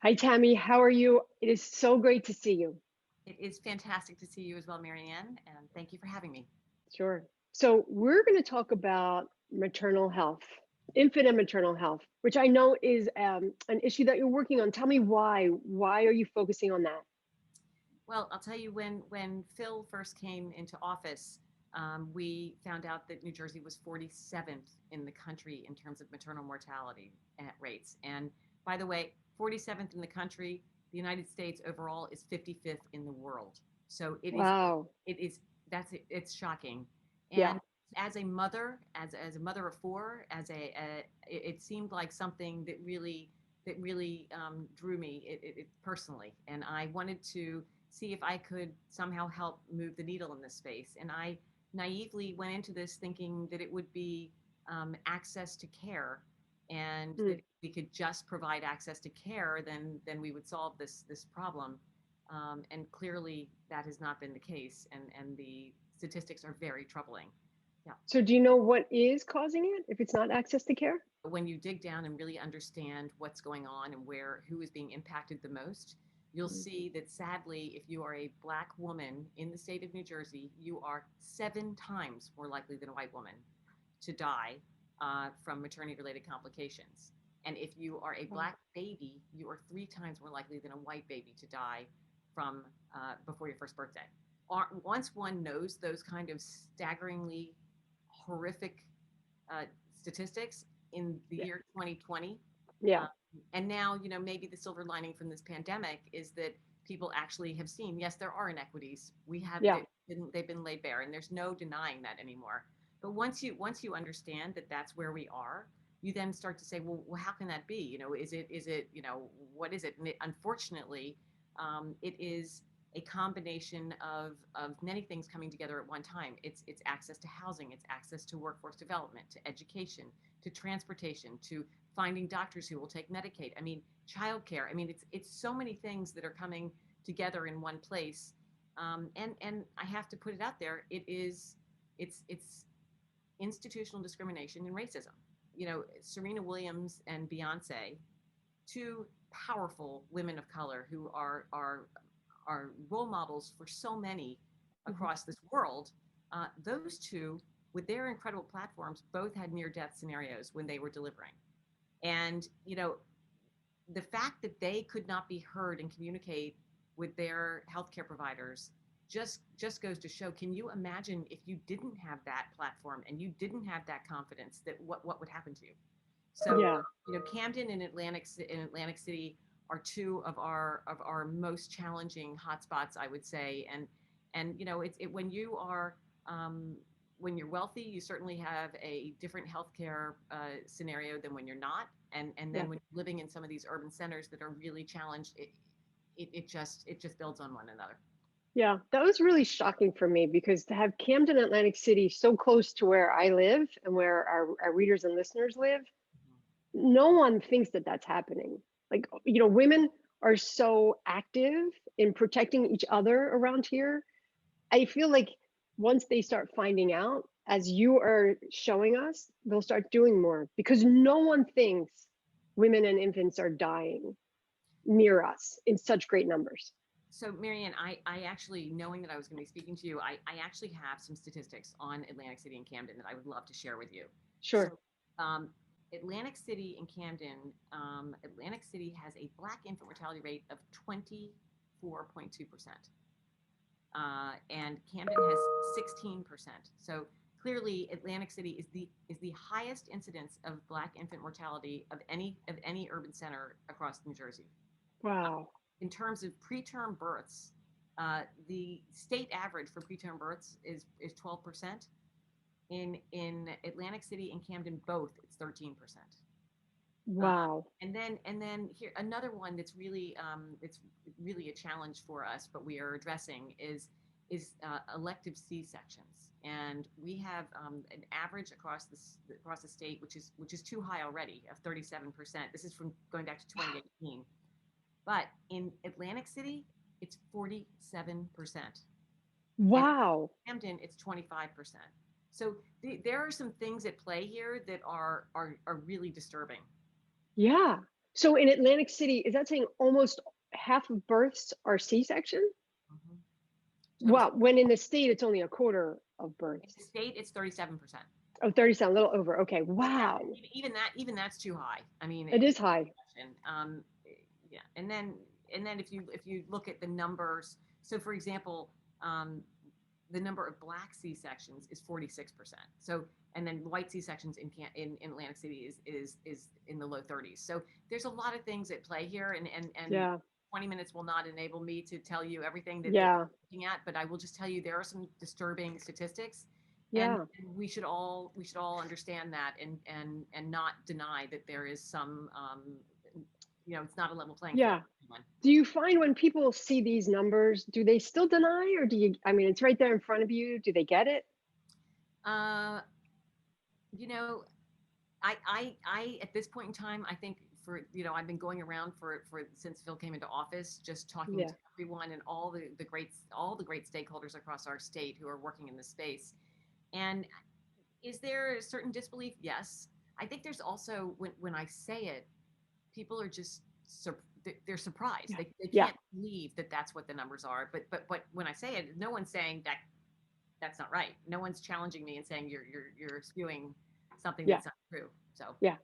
Hi, Tammy. How are you? It is so great to see you. It is fantastic to see you as well, Marianne, and thank you for having me. Sure. So, we're going to talk about maternal health, infant and maternal health, which I know is an issue that you're working on. Tell me why. Why are you focusing on that? Well, I'll tell you when Phil first came into office, we found out that New Jersey was 47th in the country in terms of maternal mortality rates. And by the way, 47th in the country, the United States overall is 55th in the world. So Wow. it is it's shocking. Yeah. And as a mother, as a mother of four, it seemed like something that really drew me it personally, and I wanted to see if I could somehow help move the needle in this space. And I naively went into this thinking that it would be access to care, and that Mm. if we could just provide access to care, then we would solve this problem. And clearly, that has not been the case, and the statistics are very troubling. Yeah. So, do you know what is causing it if it's not access to care? When you dig down and really understand what's going on and who is being impacted the most, you'll Mm. see that sadly, if you are a black woman in the state of New Jersey, you are 7 times more likely than a white woman to die from maternity related complications. And if you are a Wow. black baby, you are 3 times more likely than a white baby to die from before your first birthday. Once one knows those kind of staggeringly horrific uh, statistics in the Yeah. year 2020. Yeah. Um, and now, maybe the silver lining from this pandemic is that people actually have seen, yes, there are inequities. Yeah. They've been laid bare, and there's no denying that anymore. But once you understand that that's where we are, you then start to say, well, how can that be? Is it what is it? And unfortunately, it is a combination of many things coming together at one time. It's access to housing, it's access to workforce development, to education, to transportation, to finding doctors who will take Medicaid. I mean, childcare. I mean, it's so many things that are coming together in one place. And I have to put it out there. It's institutional discrimination and racism. Serena Williams and Beyonce, two powerful women of color who are role models for so many Mhm. across this world. Those two, with their incredible platforms, both had near death scenarios when they were delivering. And, the fact that they could not be heard and communicate with their healthcare providers just goes to show, can you imagine if you didn't have that platform and you didn't have that confidence, that what would happen to you? So, Yeah. Camden and Atlantic City are two of our most challenging hotspots, I would say. And when you are when you're wealthy, you certainly have a different healthcare scenario than when you're not. And Yeah. then when you're living in some of these urban centers that are really challenged, it just builds on one another. Yeah, that was really shocking for me because to have Camden, Atlantic City so close to where I live and where our readers and listeners live, no one thinks that that's happening. Like, women are so active in protecting each other around here. I feel like once they start finding out, as you are showing us, they'll start doing more because no one thinks women and infants are dying near us in such great numbers. So, Marianne, I actually, knowing that I was going to be speaking to you, I actually have some statistics on Atlantic City and Camden that I would love to share with you. Sure. So, um, Atlantic City and Camden, Atlantic City has a black infant mortality rate of 24.2%, and Camden has 16%. So clearly, Atlantic City is the highest incidence of black infant mortality of any urban center across New Jersey. Wow. In terms of preterm births, the state average for preterm births is 12%. In Atlantic City and Camden both, it's 13%. Uh, Wow. and then here another one that's really a challenge for us, but we are addressing is elective C sections, and we have an average across the state, which is too high already, of 37%. This is from going back to 2018. But in Atlantic City, it's 47%. And Wow. in Hampton, it's 25%. So there are some things at play here that are really disturbing. Yeah. So in Atlantic City, is that saying almost half of births are C-section? Mhm. Total Wow, when in the state, it's only a quarter of in births. the state, it's 37%. Oh, 30 sound a little over. Okay, But wow. even that's too high. I mean, It is high. question. Yeah, and then if you look at the numbers, so for example, um, the number of black C sections is 46%. So and then white C sections in Atlantic City is in the low 30s. So there's a lot of things at play here, and Yeah, 20 minutes will not enable me to tell you everything that yeah, we're looking at, but I will just tell you there are some disturbing statistics, yeah, and we should all understand that and not deny that there is some it's not a level playing field yeah. for everyone. Do you find when people see these numbers, do they still deny, or do you, I mean, it's right there in front of you. Do they get it? Uh, you know, I at this point in time, I think I've been going around for since Phil came into office, just talking Yeah, to everyone and all the great stakeholders across our state who are working in this space. And is there a certain disbelief? Yes. I think there's also when I say it, people are just they're surprised. yeah, They yeah, can't believe that that's what the numbers are. But when I say it, no one's saying that that's not right. No one's challenging me and saying you're spewing something yeah, that's not true. So yeah.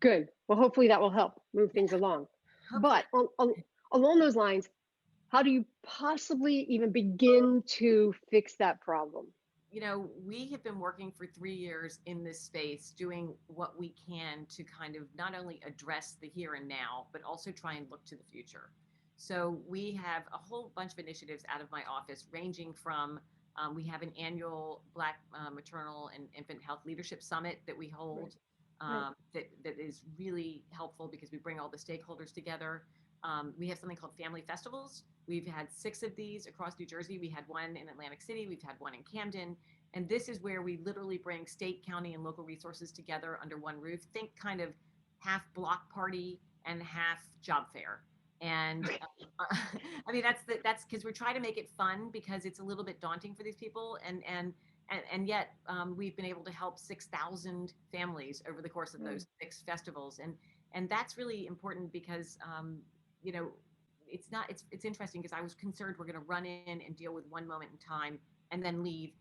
Good. Well, hopefully that will help move things along. hopefully, But along those lines, how do you possibly even begin to fix that problem? we have been working for 3 years in this space, doing what we can to kind of not only address the here and now, but also try and look to the future. So we have a whole bunch of initiatives out of my office, ranging from we have an annual Black Maternal and Infant Health Leadership Summit that we Right, hold, right. that is really helpful because we bring all the stakeholders together. We have something called family festivals. We've had 6 of these across New Jersey. We had one in Atlantic City. We've had one in Camden. And this is where we literally bring state, county, and local resources together under one roof. Think kind of half block party and half job fair. And Okay. I mean, that's because we're trying to make it fun because it's a little bit daunting for these people. And yet we've been able to help 6,000 families over the course of Wow. those 6 festivals. And that's really important because you know, it's interesting because I was concerned we're going to run in and deal with one moment in time and then leave,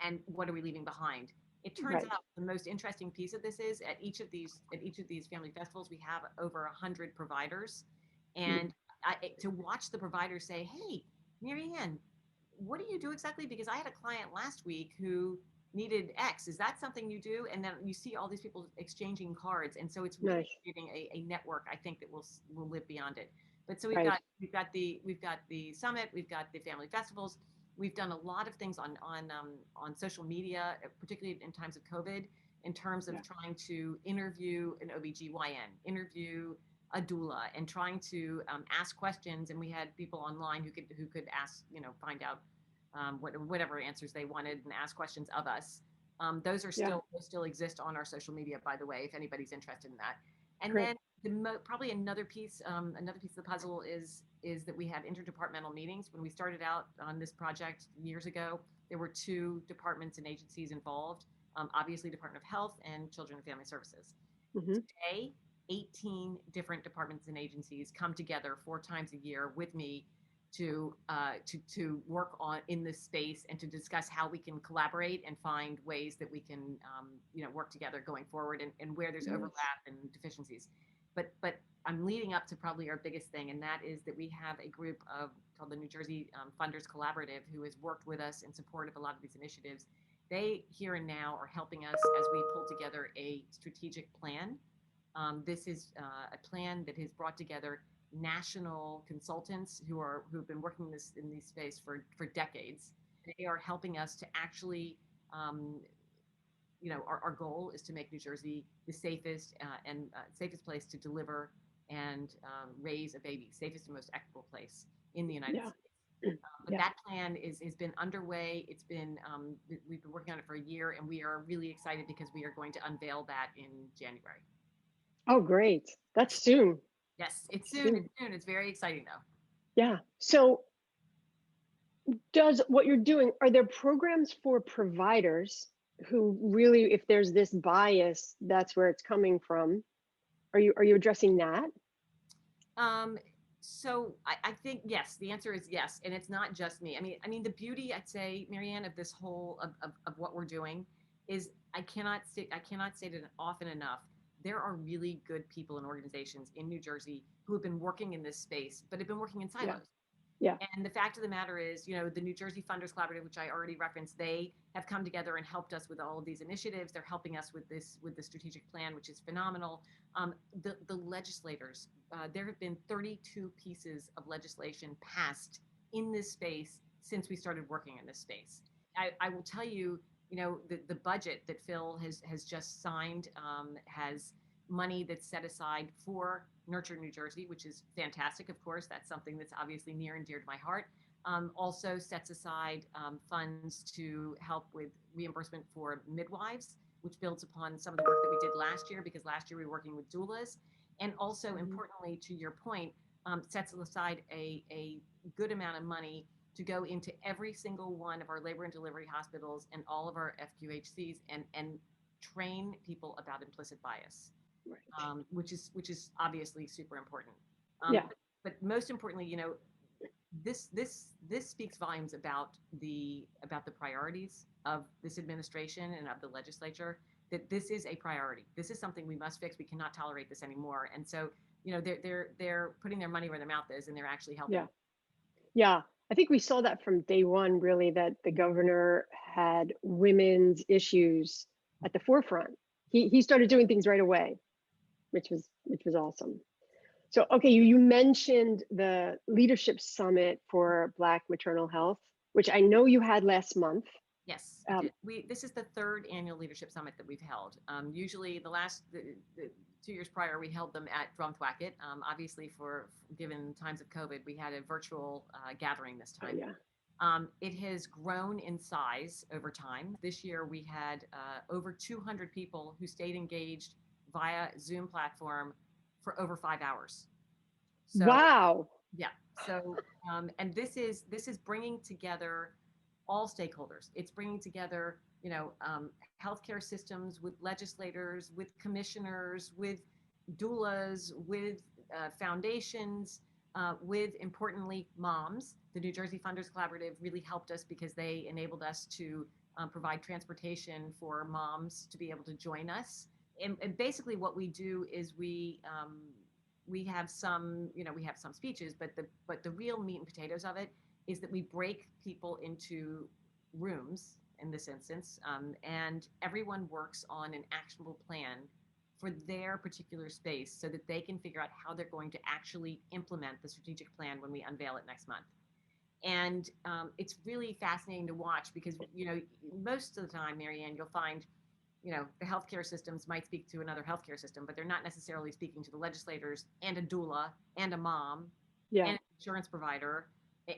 and what are we leaving behind? It turns Right. out the most interesting piece of this is at each of these family festivals we have over 100 providers, Mm. and to watch the providers say, "Hey, Marianne, what do you do exactly?" Because I had a client last week who needed X. Is that something you do? And then you see all these people exchanging cards, and so it's really Nice. creating a network. I think that will live beyond it. But so Right. we've got the summit, we've got the family festivals. We've done a lot of things on social media, particularly in times of COVID, in terms of Yeah. trying to interview an OBGYN, interview a doula, and trying to ask questions. And we had people online who could ask, find out whatever answers they wanted and ask questions of us. Yeah. Those still exist on our social media, by the way, if anybody's interested in that. And Great. then probably another piece of the puzzle is that we have interdepartmental meetings. When we started out on this project years ago, there were 2 departments and agencies involved. Obviously, Department of Health and Children and Family Services. Hmm. Today, 18 different departments and agencies come together 4 times a year with me to work on in this space and to discuss how we can collaborate and find ways that we can work together going forward, and where there's Nice. overlap and deficiencies. But I'm leading up to probably our biggest thing, and that is that we have a group of called the New Jersey Funders Collaborative who has worked with us in support of a lot of these initiatives. They here and now are helping us as we pull together a strategic plan. This is a plan that has brought together national consultants who've been working in this space for decades. They are helping us to actually, our goal is to make New Jersey the safest and safest place to deliver and raise a baby, safest and most equitable place in the United Yeah. States. But Yeah. that plan has been underway. We've been working on it for a year, and we are really excited because we are going to unveil that in January. Oh, great. That's soon. Yes, it's That's soon. soon. It's soon. It's very exciting though. Yeah. So, does what you're doing, are there programs for providers who really, if there's this bias, that's where it's coming from? Are you addressing that? Um, so I think yes, the answer is yes, and it's not just me. The beauty I'd say, Marianne, of this whole of what we're doing is I cannot say it often enough. There are really good people and organizations in New Jersey who have been working in this space, but have been working in Yeah. silos. Yeah. And the fact of the matter is, the New Jersey Funders Collaborative, which I already referenced, they have come together and helped us with all of these initiatives. They're helping us with the strategic plan, which is phenomenal. The legislators, there have been 32 pieces of legislation passed in this space since we started working in this space. I will tell you, the budget that Phil has just signed has money that's set aside for Nurture New Jersey, which is fantastic. Of course, that's something that's obviously near and dear to my heart. Also sets aside funds to help with reimbursement for midwives, which builds upon some of the work that we did last year, because last year we were working with doulas. And also, Mhm. importantly, to your point, sets aside a good amount of money to go into every single one of our labor and delivery hospitals and all of our FQHCs and train people about implicit bias, Right. which is obviously super important. Yeah. But most importantly, this speaks volumes about the priorities of this administration and of the legislature. That this is a priority. This is something we must fix. We cannot tolerate this anymore. And so, they're putting their money where their mouth is, and they're actually helping. Yeah. Yeah. I think we saw that from day one, really, that the governor had women's issues at the forefront. He started doing things right away, which was awesome. So, okay, you mentioned the leadership summit for Black maternal health, which I know you had last month. Yes, we Um, did. This is the third annual leadership summit that we've held. Usually, the 2 years prior, we held them at Drumthwacket. Obviously, for given times of COVID, we had a virtual gathering this time. yeah. It has grown in size over time. This year, we had over 200 people who stayed engaged via Zoom platform for over 5 hours. So Wow. yeah. So, and this is bringing together all stakeholders. It's bringing together, healthcare systems with legislators, with commissioners, with doulas, with foundations, with importantly moms. The New Jersey Funders Collaborative really helped us because they enabled us to provide transportation for moms to be able to join us. And basically, what we do is we have some speeches, but the real meat and potatoes of it is that we break people into rooms in this instance, and everyone works on an actionable plan for their particular space so that they can figure out how they're going to actually implement the strategic plan when we unveil it next month. And it's really fascinating to watch because most of the time, Marianne, you'll find the healthcare systems might speak to another healthcare system, but they're not necessarily speaking to the legislators and a doula and a mom Yeah. and an insurance provider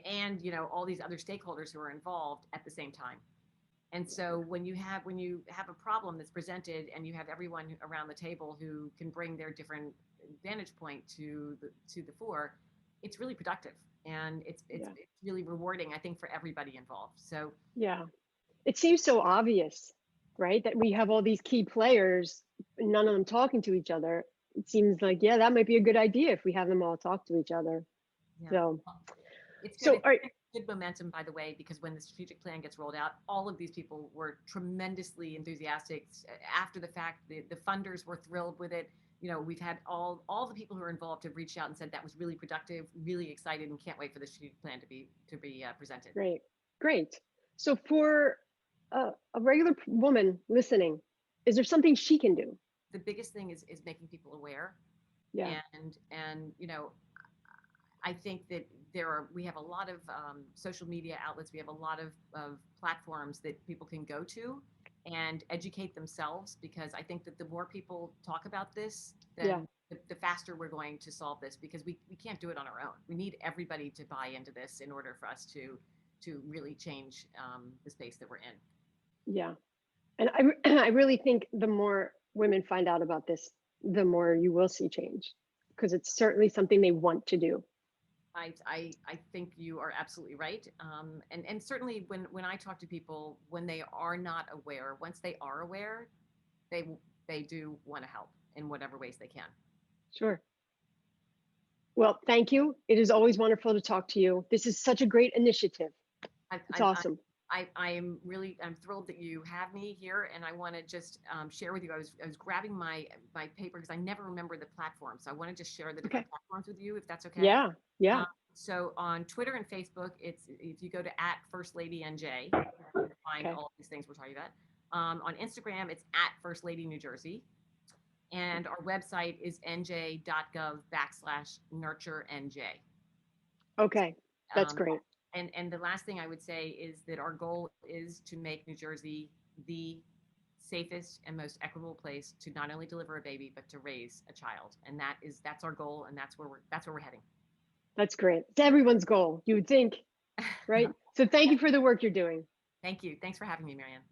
and all these other stakeholders who are involved at the same time. And so when you have a problem that's presented and you have everyone around the table who can bring their different vantage point to the fore, it's really productive and it's it's Yeah. it's really rewarding, I think, for everybody involved. So Yeah. It seems so obvious, right? That we have all these key players, none of them talking to each other. It seems like, yeah, that might be a good idea if we have them all talk to each other. yeah. So, It's good. so It's all right. good momentum, by the way, because when the strategic plan gets rolled out, all of these people were tremendously enthusiastic. After the fact, the funders were thrilled with it. We've had all the people who are involved have reached out and said that was really productive, really excited, and can't wait for the strategic plan to be presented. Great. Great. So for a regular woman listening, is there something she can do? The biggest thing is making people aware, Yeah. and I think that we have a lot of social media outlets. We have a lot of platforms that people can go to and educate themselves, because I think that the more people talk about this, Yeah. then the faster we're going to solve this, because we can't do it on our own. We need everybody to buy into this in order for us to really change the space that we're in. Yeah. And I really think the more women find out about this, the more you will see change because it's certainly something they want to do. I think you are absolutely right. And certainly when I talk to people, when they are not aware, once they are aware, they they do want to help in whatever ways they can. Sure. Well, thank you. It is always wonderful to talk to you. This is such a great initiative. I, It's I, awesome. I am really, I'm thrilled that you have me here, and I want to just share with you. I was grabbing my paper because I never remember the platform, so I want to just share the Okay. different platforms with you, if that's okay. Yeah. Yeah. So on Twitter and Facebook, it's if you go to at First Lady NJ, you can find Okay. all these things we're talking about. On Instagram, it's at First Lady New Jersey, and our website is nj.gov/nurturenj. Okay. That's Um, great. and the last thing I would say is that our goal is to make New Jersey the safest and most equitable place to not only deliver a baby but to raise a child, and that's our goal, and that's where we're heading. That's great. It's everyone's goal, you would think, right? So thank you for the work you're doing. Thank you. Thanks for having me, Marianne.